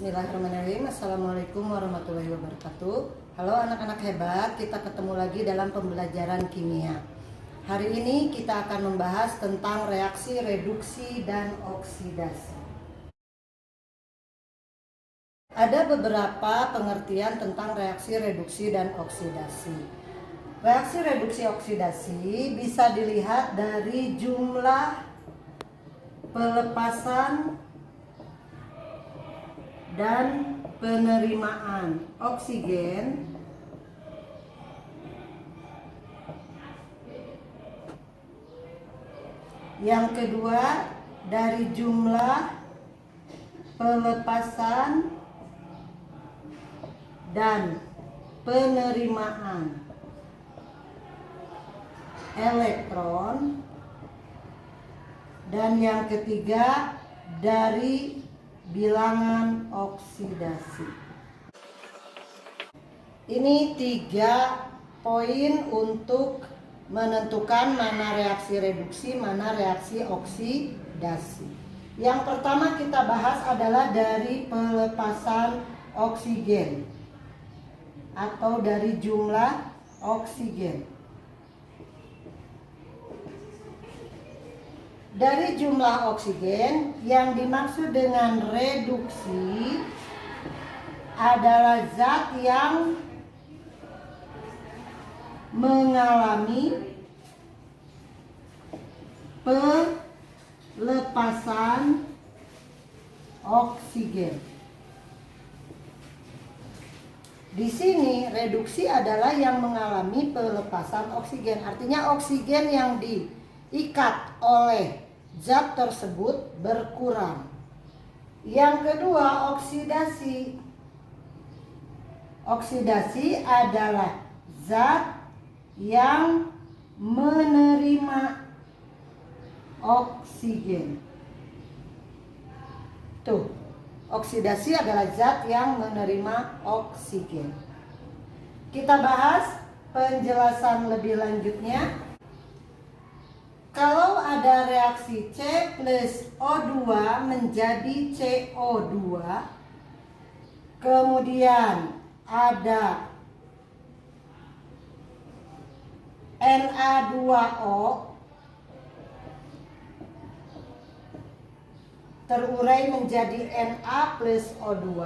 Bismillahirrahmanirrahim. Assalamualaikum warahmatullahi wabarakatuh. Halo anak-anak hebat, kita ketemu lagi dalam pembelajaran kimia. Hari ini kita akan membahas tentang reaksi reduksi dan oksidasi. Ada beberapa pengertian tentang reaksi reduksi dan oksidasi. Reaksi reduksi oksidasi bisa dilihat dari jumlah pelepasan dan penerimaan oksigen yang kedua dari jumlah pelepasan dan penerimaan elektron, dan yang ketiga dari bilangan oksidasi. Ini 3 poin untuk menentukan mana reaksi reduksi, mana reaksi oksidasi. Yang pertama kita bahas adalah dari pelepasan oksigen atau dari jumlah oksigen. Dari jumlah oksigen, yang dimaksud dengan reduksi adalah zat yang mengalami pelepasan oksigen. Di sini reduksi adalah yang mengalami pelepasan oksigen. Artinya oksigen yang diikat oleh zat tersebut berkurang. Yang kedua, oksidasi. Oksidasi adalah zat yang menerima oksigen. Tuh, oksidasi adalah zat yang menerima oksigen. Kita bahas penjelasan lebih lanjutnya. Kalau ada reaksi C plus O2 menjadi CO2, kemudian ada Na2O terurai menjadi Na plus O2.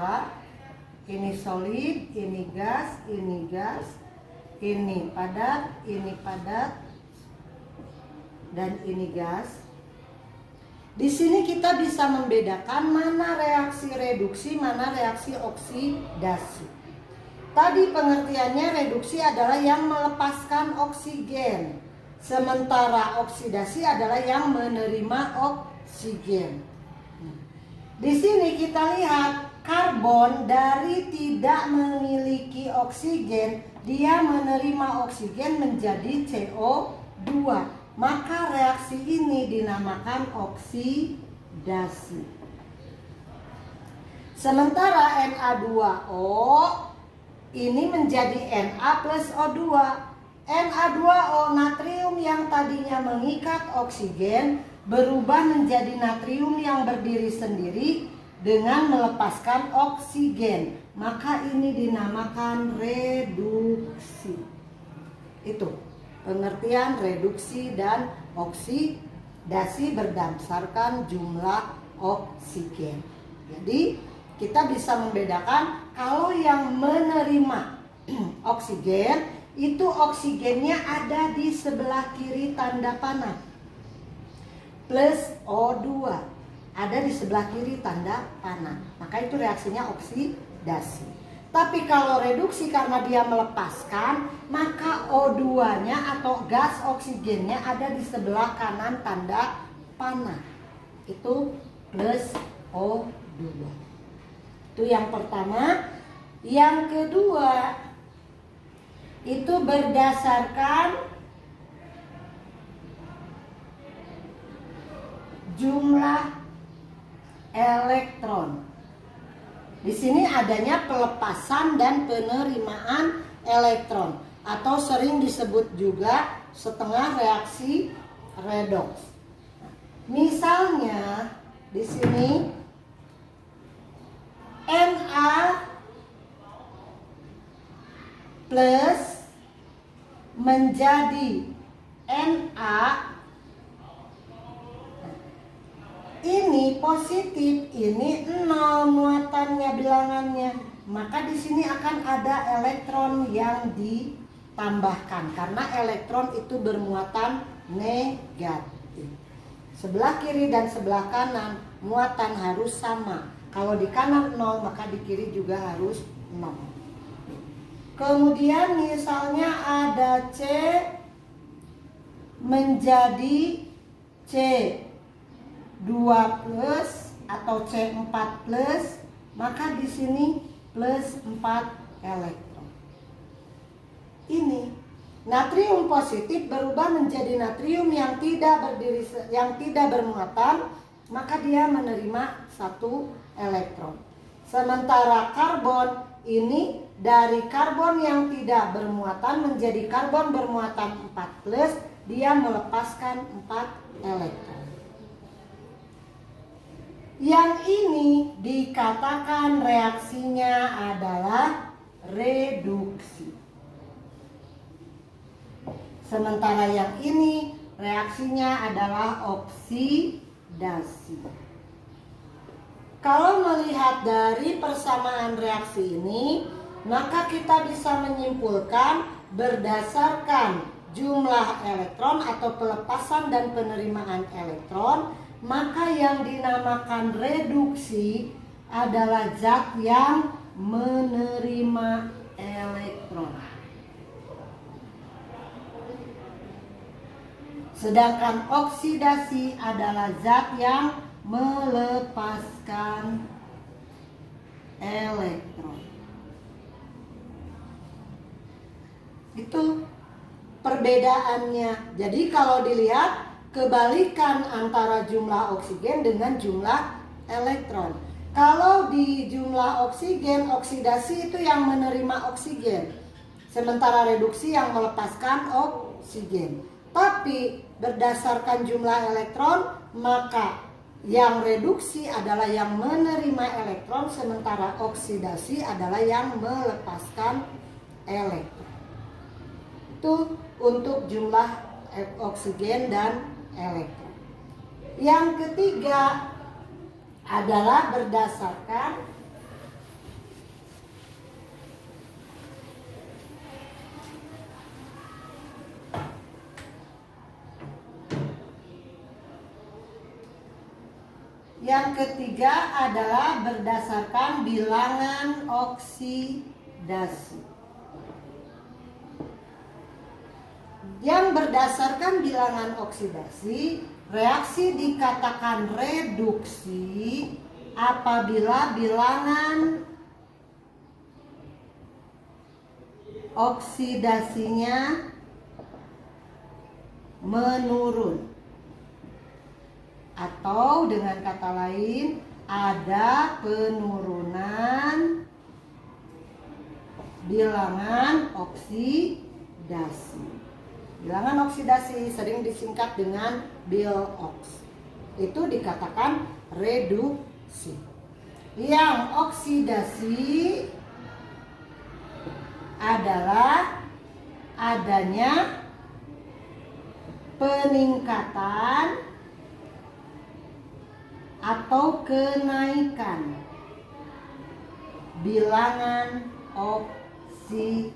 Ini solid, ini gas, ini padat, dan ini gas. Di sini kita bisa membedakan mana reaksi reduksi, mana reaksi oksidasi. Tadi pengertiannya reduksi adalah yang melepaskan oksigen, sementara oksidasi adalah yang menerima oksigen. Di sini kita lihat karbon dari tidak memiliki oksigen, dia menerima oksigen menjadi CO2. Maka reaksi ini dinamakan oksidasi. Sementara Na2O ini menjadi Na plus O2. Na2O natrium yang tadinya mengikat oksigen berubah menjadi natrium yang berdiri sendiri dengan melepaskan oksigen. Maka ini dinamakan reduksi. Itu pengertian reduksi dan oksidasi berdasarkan jumlah oksigen. Jadi kita bisa membedakan kalau yang menerima oksigen itu oksigennya ada di sebelah kiri tanda panah, plus O2 ada di sebelah kiri tanda panah, maka itu reaksinya oksidasi. Tapi kalau reduksi karena dia melepaskan, maka O2-nya atau gas oksigennya ada di sebelah kanan tanda panah. Itu plus O2. Itu yang pertama. Yang kedua, itu berdasarkan jumlah elektron. Di sini adanya pelepasan dan penerimaan elektron atau sering disebut juga setengah reaksi redoks. Misalnya di sini plus menjadi Na. Ini positif, ini 0 muatannya bilangannya. Maka di sini akan ada elektron yang ditambahkan karena elektron itu bermuatan negatif. Sebelah kiri dan sebelah kanan muatan harus sama. Kalau di kanan 0 maka di kiri juga harus 0. Kemudian misalnya ada C menjadi C2 plus atau C4 plus, maka di sini plus 4 elektron. Ini natrium positif berubah menjadi natrium yang tidak bermuatan, maka dia menerima 1 elektron. Sementara karbon ini dari karbon yang tidak bermuatan menjadi karbon bermuatan 4 plus, dia melepaskan 4 elektron. Yang ini dikatakan reaksinya adalah reduksi. Sementara yang ini reaksinya adalah oksidasi. Kalau melihat dari persamaan reaksi ini, maka kita bisa menyimpulkan berdasarkan jumlah elektron atau pelepasan dan penerimaan elektron, maka yang dinamakan reduksi adalah zat yang menerima elektron. Sedangkan oksidasi adalah zat yang melepaskan elektron. Itu perbedaannya. Jadi kalau dilihat kebalikan antara jumlah oksigen dengan jumlah elektron. Kalau di jumlah oksigen, oksidasi itu yang menerima oksigen, sementara reduksi yang melepaskan oksigen. Tapi berdasarkan jumlah elektron, maka yang reduksi adalah yang menerima elektron, sementara oksidasi adalah yang melepaskan elektron. Itu untuk jumlah oksigen dan elektron. Yang ketiga adalah berdasarkan bilangan oksidasi. Yang berdasarkan bilangan oksidasi, reaksi dikatakan reduksi apabila bilangan oksidasinya menurun, atau dengan kata lain ada penurunan bilangan oksidasi. Bilangan oksidasi sering disingkat dengan BILOX. Itu dikatakan reduksi. Yang oksidasi adalah adanya peningkatan atau kenaikan bilangan oksidasi.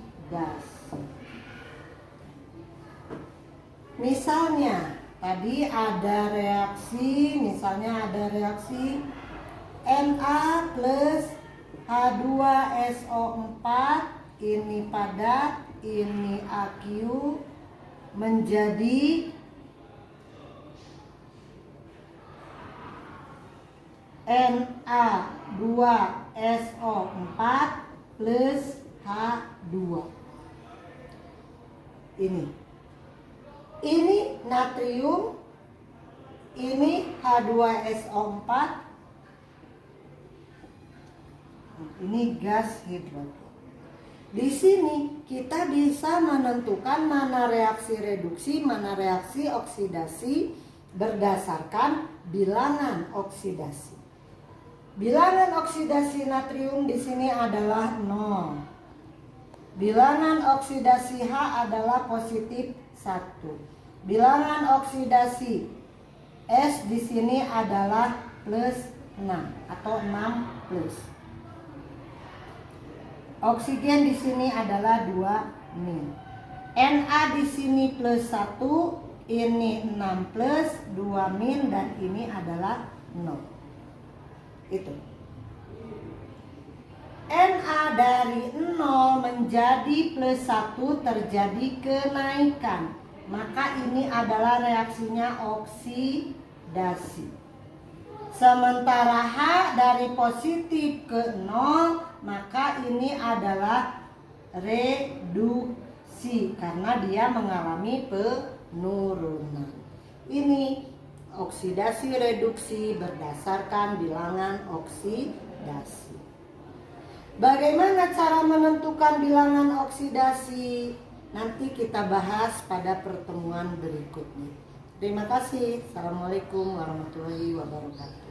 Misalnya tadi ada reaksi, Na plus H2SO4, ini padat, ini aqueous, menjadi Na2SO4 plus H2. Ini natrium, ini H2SO4, ini gas hidrogen. Di sini kita bisa menentukan mana reaksi reduksi, mana reaksi oksidasi berdasarkan bilangan oksidasi. Bilangan oksidasi natrium di sini adalah 0. Bilangan oksidasi H adalah positif 1. Bilangan oksidasi S di sini adalah plus 6 atau 6 plus. Oksigen di sini adalah 2 min. Na di sini plus 1, ini 6 plus, 2 min, dan ini adalah 0. Itu. Na dari 0 menjadi plus 1 terjadi kenaikan. Maka ini adalah reaksinya oksidasi. Sementara H dari positif ke 0, maka ini adalah reduksi karena dia mengalami penurunan. Ini oksidasi reduksi berdasarkan bilangan oksidasi. Bagaimana cara menentukan bilangan oksidasi? Nanti kita bahas pada pertemuan berikutnya. Terima kasih. Assalamualaikum warahmatullahi wabarakatuh.